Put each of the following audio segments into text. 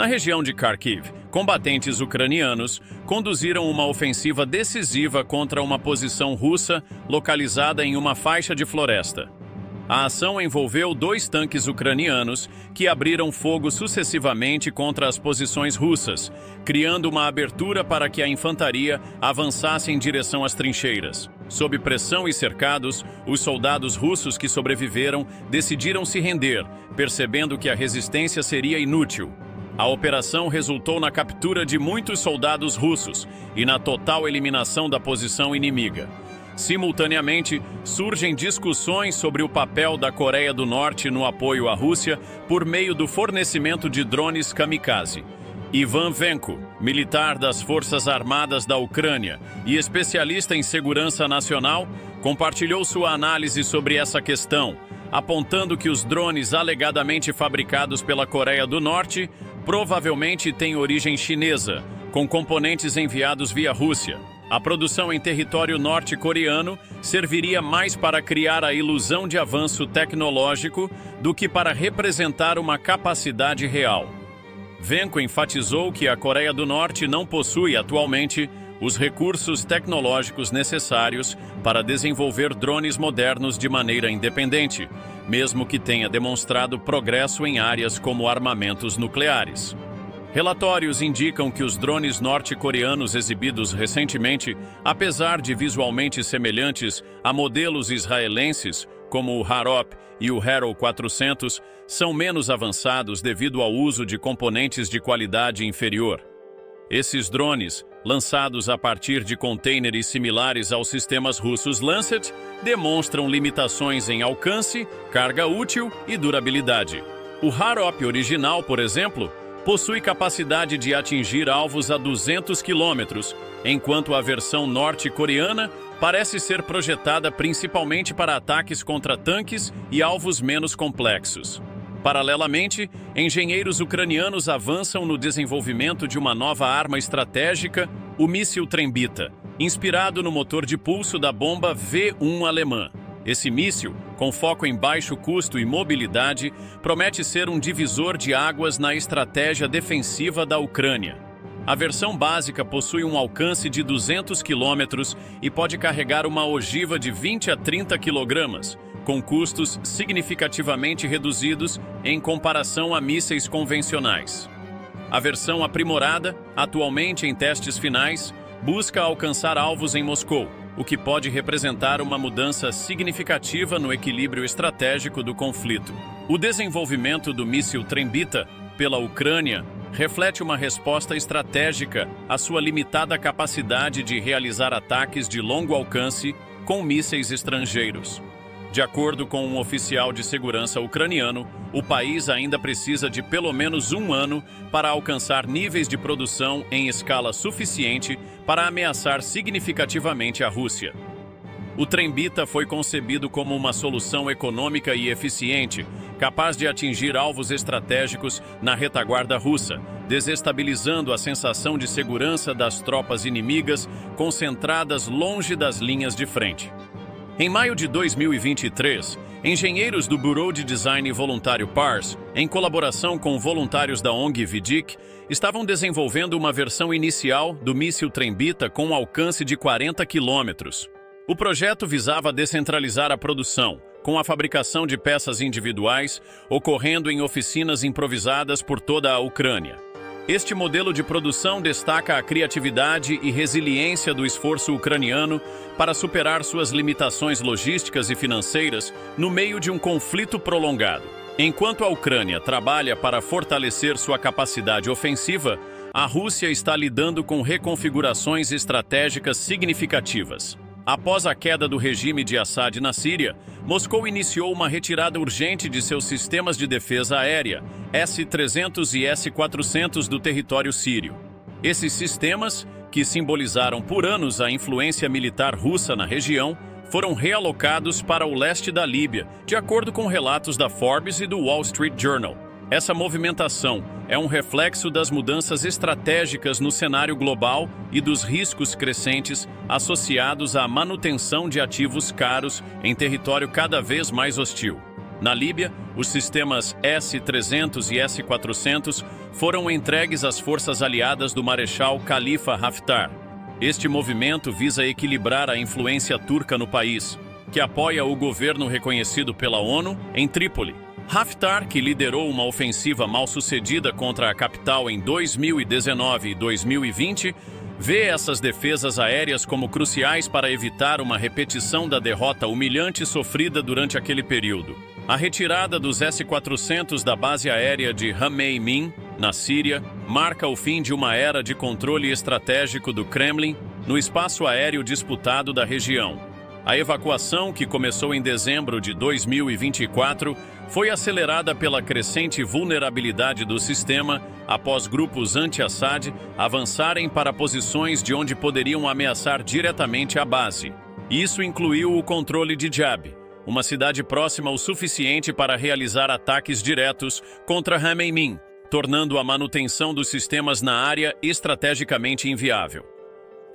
região de Kharkiv, combatentes ucranianos conduziram uma ofensiva decisiva contra uma posição russa localizada em uma faixa de floresta. A ação envolveu 2 tanques ucranianos que abriram fogo sucessivamente contra as posições russas, criando uma abertura para que a infantaria avançasse em direção às trincheiras. Sob pressão e cercados, os soldados russos que sobreviveram decidiram se render, percebendo que a resistência seria inútil. A operação resultou na captura de muitos soldados russos e na total eliminação da posição inimiga. Simultaneamente, surgem discussões sobre o papel da Coreia do Norte no apoio à Rússia por meio do fornecimento de drones kamikaze. Ivan Venko, militar das Forças Armadas da Ucrânia e especialista em segurança nacional, compartilhou sua análise sobre essa questão, apontando que os drones alegadamente fabricados pela Coreia do Norte provavelmente têm origem chinesa, com componentes enviados via Rússia. A produção em território norte-coreano serviria mais para criar a ilusão de avanço tecnológico do que para representar uma capacidade real. Venko enfatizou que a Coreia do Norte não possui atualmente os recursos tecnológicos necessários para desenvolver drones modernos de maneira independente, mesmo que tenha demonstrado progresso em áreas como armamentos nucleares. Relatórios indicam que os drones norte-coreanos exibidos recentemente, apesar de visualmente semelhantes a modelos israelenses, como o Harop e o Harrow 400, são menos avançados devido ao uso de componentes de qualidade inferior. Esses drones, lançados a partir de contêineres similares aos sistemas russos Lancet, demonstram limitações em alcance, carga útil e durabilidade. O Harop original, por exemplo, possui capacidade de atingir alvos a 200 km, enquanto a versão norte-coreana parece ser projetada principalmente para ataques contra tanques e alvos menos complexos. Paralelamente, engenheiros ucranianos avançam no desenvolvimento de uma nova arma estratégica, o míssil Trembita, inspirado no motor de pulso da bomba V1 alemã. Esse míssil, com foco em baixo custo e mobilidade, promete ser um divisor de águas na estratégia defensiva da Ucrânia. A versão básica possui um alcance de 200 km e pode carregar uma ogiva de 20 a 30 kg, com custos significativamente reduzidos em comparação a mísseis convencionais. A versão aprimorada, atualmente em testes finais, busca alcançar alvos em Moscou, o que pode representar uma mudança significativa no equilíbrio estratégico do conflito. O desenvolvimento do míssil Trembita pela Ucrânia reflete uma resposta estratégica à sua limitada capacidade de realizar ataques de longo alcance com mísseis estrangeiros. De acordo com um oficial de segurança ucraniano, o país ainda precisa de pelo menos 1 ano para alcançar níveis de produção em escala suficiente para ameaçar significativamente a Rússia. O Trembita foi concebido como uma solução econômica e eficiente, capaz de atingir alvos estratégicos na retaguarda russa, desestabilizando a sensação de segurança das tropas inimigas concentradas longe das linhas de frente. Em maio de 2023, engenheiros do Bureau de Design Voluntário PARS, em colaboração com voluntários da ONG Vidic, estavam desenvolvendo uma versão inicial do míssil Trembita com um alcance de 40 km. O projeto visava descentralizar a produção, com a fabricação de peças individuais ocorrendo em oficinas improvisadas por toda a Ucrânia. Este modelo de produção destaca a criatividade e resiliência do esforço ucraniano para superar suas limitações logísticas e financeiras no meio de um conflito prolongado. Enquanto a Ucrânia trabalha para fortalecer sua capacidade ofensiva, a Rússia está lidando com reconfigurações estratégicas significativas. Após a queda do regime de Assad na Síria, Moscou iniciou uma retirada urgente de seus sistemas de defesa aérea, S-300 e S-400 do território sírio. Esses sistemas, que simbolizaram por anos a influência militar russa na região, foram realocados para o leste da Líbia, de acordo com relatos da Forbes e do Wall Street Journal. Essa movimentação é um reflexo das mudanças estratégicas no cenário global e dos riscos crescentes associados à manutenção de ativos caros em território cada vez mais hostil. Na Líbia, os sistemas S-300 e S-400 foram entregues às forças aliadas do Marechal Khalifa Haftar. Este movimento visa equilibrar a influência turca no país, que apoia o governo reconhecido pela ONU em Trípoli. Haftar, que liderou uma ofensiva mal-sucedida contra a capital em 2019 e 2020, vê essas defesas aéreas como cruciais para evitar uma repetição da derrota humilhante sofrida durante aquele período. A retirada dos S-400 da base aérea de Hammeimim, na Síria, marca o fim de uma era de controle estratégico do Kremlin no espaço aéreo disputado da região. A evacuação, que começou em dezembro de 2024, foi acelerada pela crescente vulnerabilidade do sistema após grupos anti-Assad avançarem para posições de onde poderiam ameaçar diretamente a base. Isso incluiu o controle de Jab, uma cidade próxima o suficiente para realizar ataques diretos contra Hammeimim, tornando a manutenção dos sistemas na área estrategicamente inviável.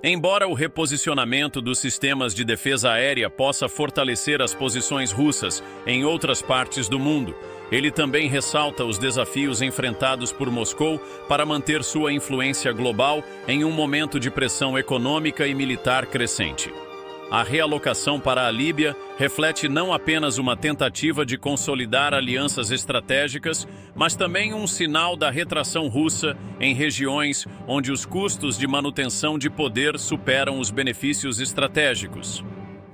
Embora o reposicionamento dos sistemas de defesa aérea possa fortalecer as posições russas em outras partes do mundo, ele também ressalta os desafios enfrentados por Moscou para manter sua influência global em um momento de pressão econômica e militar crescente. A realocação para a Líbia reflete não apenas uma tentativa de consolidar alianças estratégicas, mas também um sinal da retração russa em regiões onde os custos de manutenção de poder superam os benefícios estratégicos.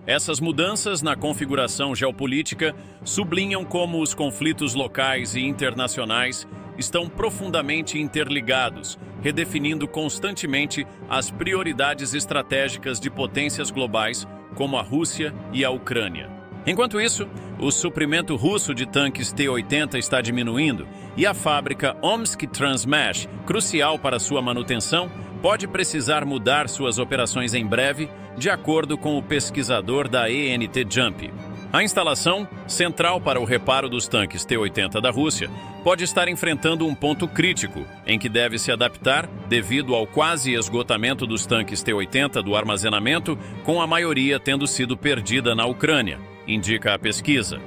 Essas mudanças na configuração geopolítica sublinham como os conflitos locais e internacionais estão profundamente interligados, redefinindo constantemente as prioridades estratégicas de potências globais como a Rússia e a Ucrânia. Enquanto isso, o suprimento russo de tanques T-80 está diminuindo e a fábrica Omsk Transmash, crucial para sua manutenção, pode precisar mudar suas operações em breve, de acordo com o pesquisador da ENT Jump. A instalação, central para o reparo dos tanques T-80 da Rússia, pode estar enfrentando um ponto crítico, em que deve se adaptar devido ao quase esgotamento dos tanques T-80 do armazenamento, com a maioria tendo sido perdida na Ucrânia, indica a pesquisa.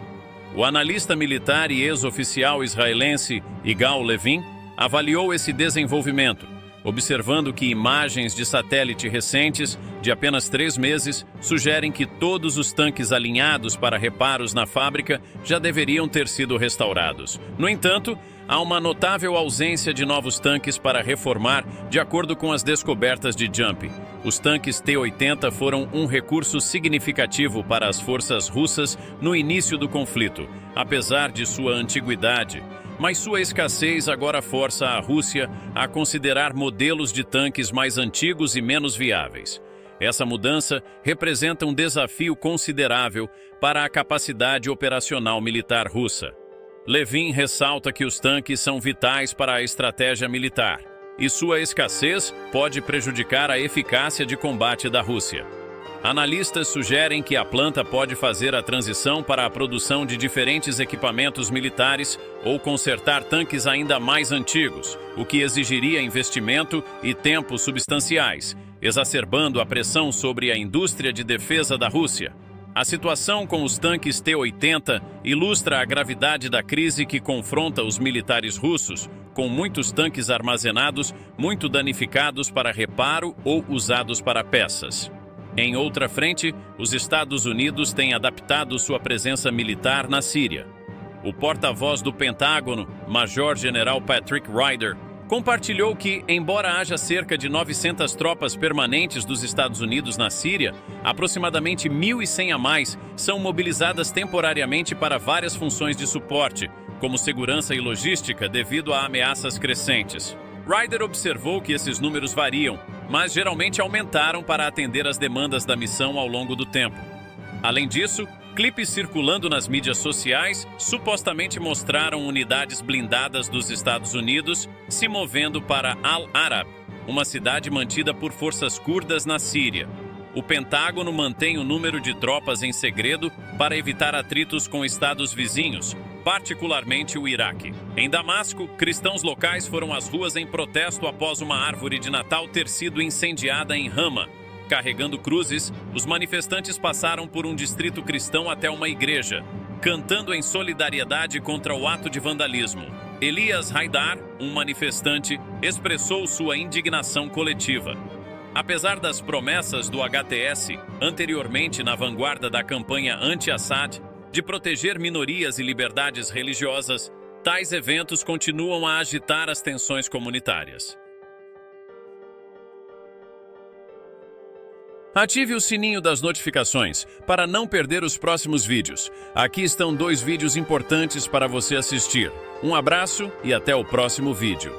O analista militar e ex-oficial israelense Igal Levin avaliou esse desenvolvimento, observando que imagens de satélite recentes, de apenas 3 meses, sugerem que todos os tanques alinhados para reparos na fábrica já deveriam ter sido restaurados. No entanto, há uma notável ausência de novos tanques para reformar, de acordo com as descobertas de Jump. Os tanques T-80 foram um recurso significativo para as forças russas no início do conflito, apesar de sua antiguidade. Mas sua escassez agora força a Rússia a considerar modelos de tanques mais antigos e menos viáveis. Essa mudança representa um desafio considerável para a capacidade operacional militar russa. Levin ressalta que os tanques são vitais para a estratégia militar, e sua escassez pode prejudicar a eficácia de combate da Rússia. Analistas sugerem que a planta pode fazer a transição para a produção de diferentes equipamentos militares ou consertar tanques ainda mais antigos, o que exigiria investimento e tempo substanciais, exacerbando a pressão sobre a indústria de defesa da Rússia. A situação com os tanques T-80 ilustra a gravidade da crise que confronta os militares russos, com muitos tanques armazenados, muito danificados para reparo ou usados para peças. Em outra frente, os Estados Unidos têm adaptado sua presença militar na Síria. O porta-voz do Pentágono, Major-General Patrick Ryder, compartilhou que, embora haja cerca de 900 tropas permanentes dos Estados Unidos na Síria, aproximadamente 1.100 a mais são mobilizadas temporariamente para várias funções de suporte, como segurança e logística, devido a ameaças crescentes. Ryder observou que esses números variam, mas geralmente aumentaram para atender às demandas da missão ao longo do tempo. Além disso, clipes circulando nas mídias sociais supostamente mostraram unidades blindadas dos Estados Unidos se movendo para Al-Arab, uma cidade mantida por forças curdas na Síria. O Pentágono mantém o número de tropas em segredo para evitar atritos com estados vizinhos, particularmente o Iraque. Em Damasco, cristãos locais foram às ruas em protesto após uma árvore de Natal ter sido incendiada em Hama. Carregando cruzes, os manifestantes passaram por um distrito cristão até uma igreja. cantando em solidariedade contra o ato de vandalismo. Elias Haidar, um manifestante, expressou sua indignação coletiva. Apesar das promessas do HTS, anteriormente na vanguarda da campanha anti-Assad, de proteger minorias e liberdades religiosas, tais eventos continuam a agitar as tensões comunitárias. Ative o sininho das notificações para não perder os próximos vídeos. Aqui estão 2 vídeos importantes para você assistir. Um abraço e até o próximo vídeo.